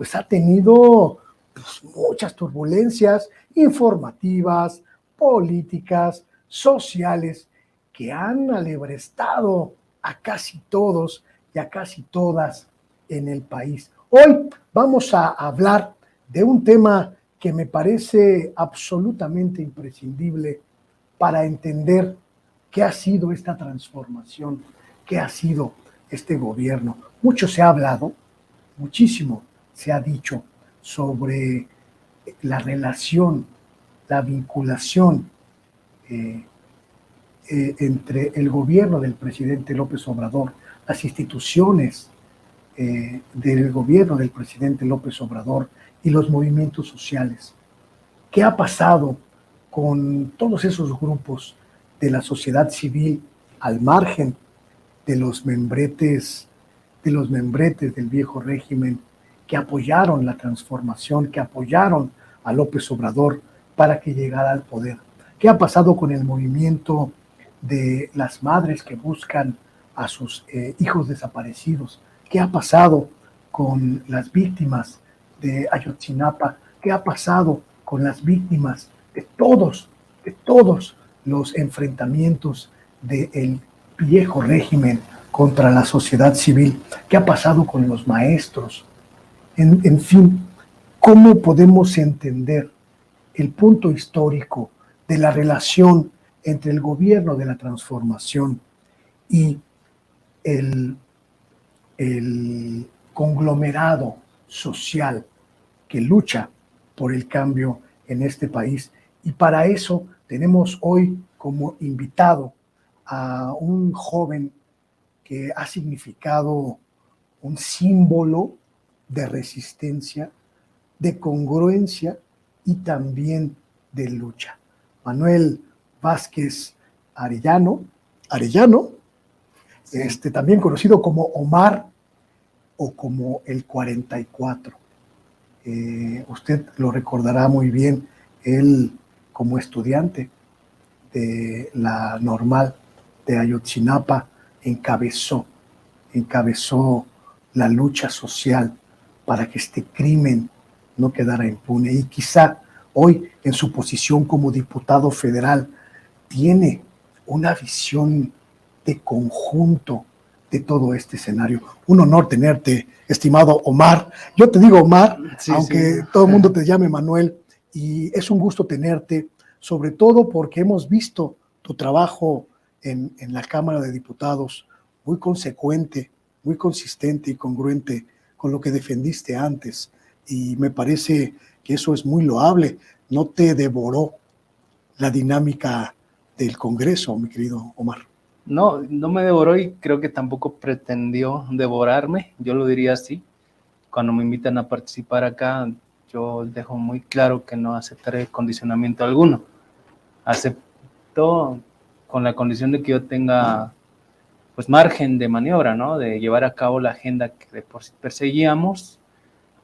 pues ha tenido pues, muchas turbulencias informativas, políticas, sociales, que han alebrestado a casi todos y a casi todas en el país. Hoy vamos a hablar de un tema que me parece absolutamente imprescindible para entender qué ha sido esta transformación, qué ha sido este gobierno. Mucho se ha hablado, muchísimo se ha dicho sobre la relación, la vinculación entre el gobierno del presidente López Obrador, las instituciones del gobierno del presidente López Obrador y los movimientos sociales. ¿Qué ha pasado con todos esos grupos de la sociedad civil al margen de los membretes del viejo régimen que apoyaron la transformación, que apoyaron a López Obrador para que llegara al poder? ¿Qué ha pasado con el movimiento de las madres que buscan a sus hijos desaparecidos? ¿Qué ha pasado con las víctimas de Ayotzinapa? ¿Qué ha pasado con las víctimas de todos los enfrentamientos del viejo régimen contra la sociedad civil? ¿Qué ha pasado con los maestros? En fin, ¿cómo podemos entender el punto histórico de la relación entre el gobierno de la transformación y el conglomerado social que lucha por el cambio en este país? Y para eso tenemos hoy como invitado a un joven que ha significado un símbolo de resistencia, de congruencia y también de lucha. Manuel Vázquez Arellano, sí. También conocido como Omar o como el 44. Usted lo recordará muy bien, él como estudiante de la Normal de Ayotzinapa encabezó la lucha social para que este crimen no quedara impune. Y quizá hoy, en su posición como diputado federal, tiene una visión de conjunto de todo este escenario. Un honor tenerte, estimado Omar. Yo te digo Omar, sí, aunque sí, todo el mundo te llame Manuel, y es un gusto tenerte, sobre todo porque hemos visto tu trabajo en la Cámara de Diputados, muy consecuente, muy consistente y congruente con lo que defendiste antes, y me parece que eso es muy loable. No te devoró la dinámica del Congreso, mi querido Omar. No, no me devoró y creo que tampoco pretendió devorarme, yo lo diría así. Cuando me invitan a participar acá, yo dejo muy claro que no aceptaré condicionamiento alguno. Acepto con la condición de que yo tenga pues margen de maniobra, ¿no? De llevar a cabo la agenda que de por sí perseguíamos.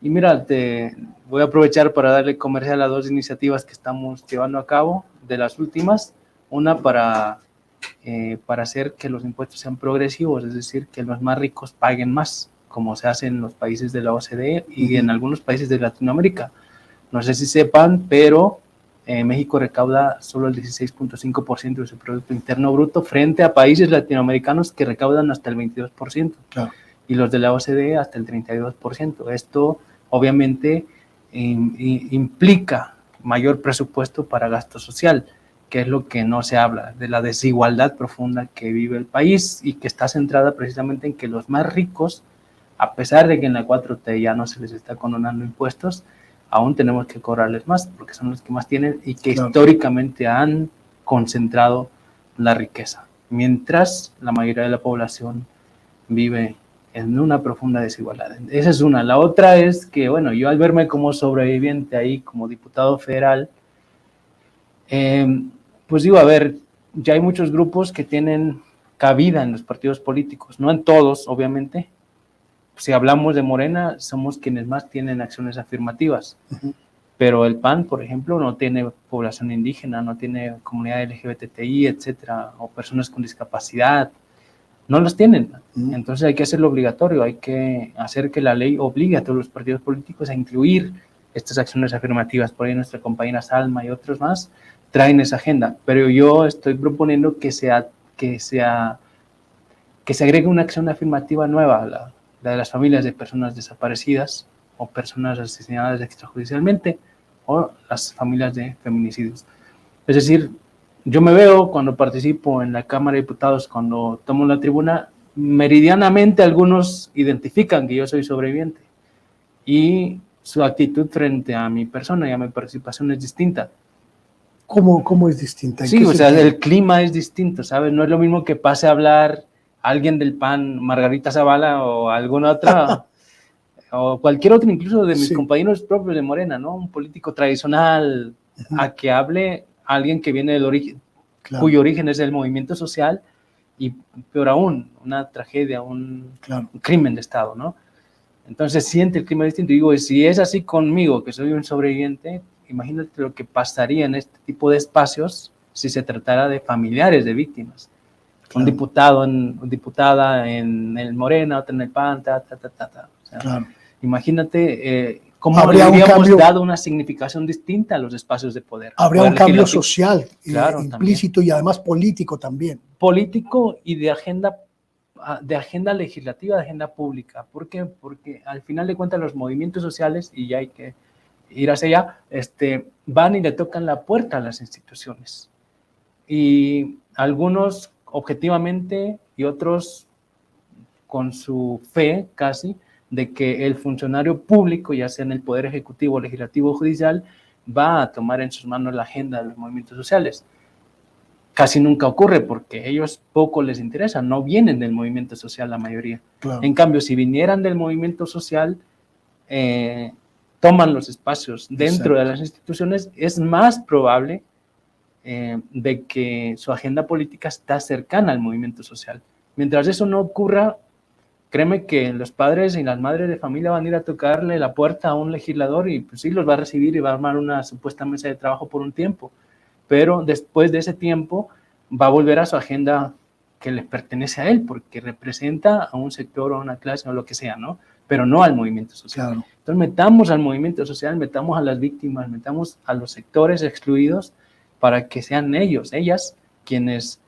Y mira, te voy a aprovechar para darle comercial a dos iniciativas que estamos llevando a cabo, de las últimas. Una para hacer que los impuestos sean progresivos, es decir, que los más ricos paguen más, como se hace en los países de la OCDE y en algunos países de Latinoamérica. No sé si sepan, pero México recauda solo el 16.5% de su Producto Interno Bruto frente a países latinoamericanos que recaudan hasta el 22%. Claro. Y los de la OCDE hasta el 32%. Esto obviamente implica mayor presupuesto para gasto social, que es lo que no se habla, de la desigualdad profunda que vive el país y que está centrada precisamente en que los más ricos, a pesar de que en la 4T ya no se les está condonando impuestos, aún tenemos que cobrarles más porque son los que más tienen y que claro, históricamente han concentrado la riqueza, mientras la mayoría de la población vive en una profunda desigualdad. Esa es una. La otra es que, bueno, yo al verme como sobreviviente ahí, como diputado federal, pues digo, a ver, ya hay muchos grupos que tienen cabida en los partidos políticos, no en todos, obviamente. Si hablamos de Morena, somos quienes más tienen acciones afirmativas. Pero el PAN, por ejemplo, no tiene población indígena, no tiene comunidad LGBTI, etcétera, o personas con discapacidad, no los tienen. Entonces hay que hacerlo obligatorio, hay que hacer que la ley obligue a todos los partidos políticos a incluir estas acciones afirmativas. Por ahí nuestra compañera Salma y otros más traen esa agenda, pero yo estoy proponiendo que se agregue una acción afirmativa nueva, la de las familias de personas desaparecidas o personas asesinadas extrajudicialmente, o las familias de feminicidios. Es decir, yo me veo cuando participo en la Cámara de Diputados, cuando tomo la tribuna, meridianamente algunos identifican que yo soy sobreviviente y su actitud frente a mi persona y a mi participación es distinta. ¿Cómo es distinta? Sí, o sea, el clima es distinto, ¿sabes? No es lo mismo que pase a hablar alguien del PAN, Margarita Zavala o alguna otra, o cualquier otro, incluso de mis compañeros propios de Morena, ¿no? Un político tradicional, a que hable alguien que viene del origen, cuyo origen es el movimiento social, y peor aún, una tragedia, un crimen de Estado, ¿no? Entonces siente el clima distinto. Y digo, si es así conmigo, que soy un sobreviviente, imagínate lo que pasaría en este tipo de espacios si se tratara de familiares de víctimas. Un diputada en el Morena, otra en el PAN, O sea, imagínate cómo habríamos dado una significación distinta a los espacios de poder. Habría un cambio social, implícito, también. Y además político también. Político y de agenda legislativa, de agenda pública. ¿Por qué? Porque al final de cuentas los movimientos sociales, y ya hay que ir hacia allá, van y le tocan la puerta a las instituciones. Y algunos objetivamente y otros con su fe casi de que el funcionario público, ya sea en el Poder Ejecutivo, Legislativo o Judicial, va a tomar en sus manos la agenda de los movimientos sociales. Casi nunca ocurre porque ellos poco les interesa, no vienen del movimiento social la mayoría. En cambio, si vinieran del movimiento social, toman los espacios dentro de las instituciones, es más probable de que su agenda política está cercana al movimiento social. Mientras eso no ocurra, créeme que los padres y las madres de familia van a ir a tocarle la puerta a un legislador y pues sí los va a recibir y va a armar una supuesta mesa de trabajo por un tiempo, pero después de ese tiempo va a volver a su agenda que le pertenece a él, porque representa a un sector o a una clase o lo que sea, ¿no? Pero no al movimiento social. Entonces metamos al movimiento social, metamos a las víctimas, metamos a los sectores excluidos, para que sean ellos, ellas, quienes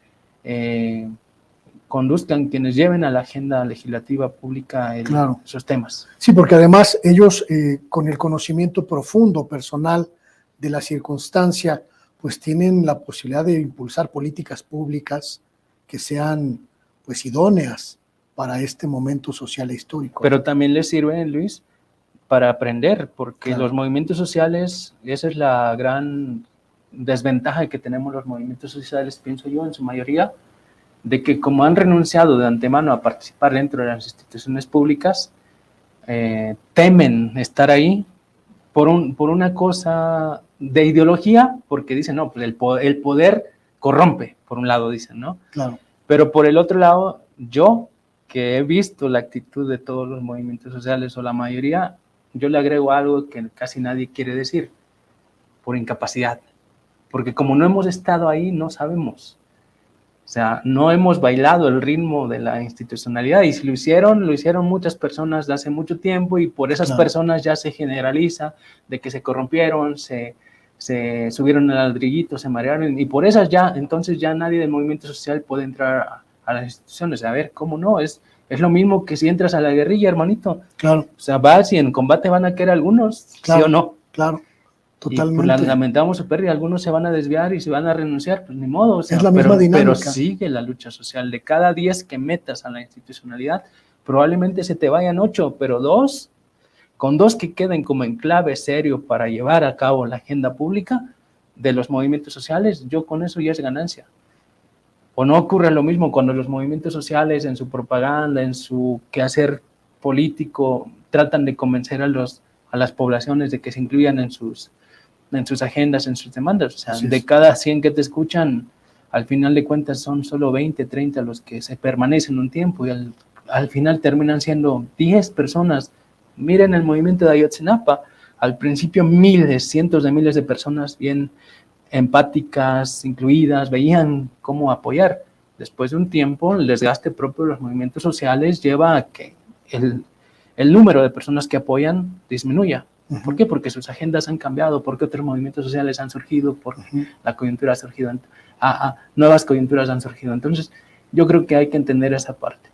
conduzcan, quienes lleven a la agenda legislativa pública esos temas. Sí, porque además ellos, con el conocimiento profundo, personal de la circunstancia, pues tienen la posibilidad de impulsar políticas públicas que sean pues idóneas para este momento social e histórico. Pero también les sirve, Luis, para aprender, porque los movimientos sociales, esa es la gran desventaja que tenemos los movimientos sociales, pienso yo, en su mayoría, de que como han renunciado de antemano a participar dentro de las instituciones públicas, temen estar ahí por una cosa de ideología, porque dicen, no, pues el poder corrompe, por un lado dicen, ¿no? Pero por el otro lado, yo, que he visto la actitud de todos los movimientos sociales, o la mayoría, yo le agrego algo que casi nadie quiere decir, por incapacidad. Porque como no hemos estado ahí, no sabemos. O sea, no hemos bailado el ritmo de la institucionalidad, y si lo hicieron muchas personas de hace mucho tiempo, y por esas personas ya se generaliza de que se corrompieron, se subieron al ladrillito, se marearon, y por esas ya, entonces ya nadie del movimiento social puede entrar a las instituciones. A ver, ¿cómo no? Es lo mismo que si entras a la guerrilla, hermanito. O sea, vas y en combate van a caer algunos, ¿sí o no? Totalmente. Y pues lamentamos su pérdida, algunos se van a desviar y se van a renunciar, pues ni modo. O sea, es la misma dinámica. Pero sigue la lucha social. De cada 10 que metas a la institucionalidad, probablemente se te vayan 8, pero 2, con 2 que queden como enclave serio para llevar a cabo la agenda pública de los movimientos sociales, yo con eso ya es ganancia. O no ocurre lo mismo cuando los movimientos sociales en su propaganda, en su quehacer político, tratan de convencer a las poblaciones de que se incluyan en sus agendas, en sus demandas. O sea, de cada 100 que te escuchan, al final de cuentas son solo 20, 30 los que se permanecen un tiempo, y al final terminan siendo 10 personas. Miren el movimiento de Ayotzinapa, al principio miles, cientos de miles de personas bien empáticas, incluidas, veían cómo apoyar, después de un tiempo, el desgaste propio de los movimientos sociales lleva a que el número de personas que apoyan disminuya. ¿Por qué? Porque sus agendas han cambiado, porque otros movimientos sociales han surgido, porque la coyuntura ha surgido, nuevas coyunturas han surgido. Entonces, yo creo que hay que entender esa parte.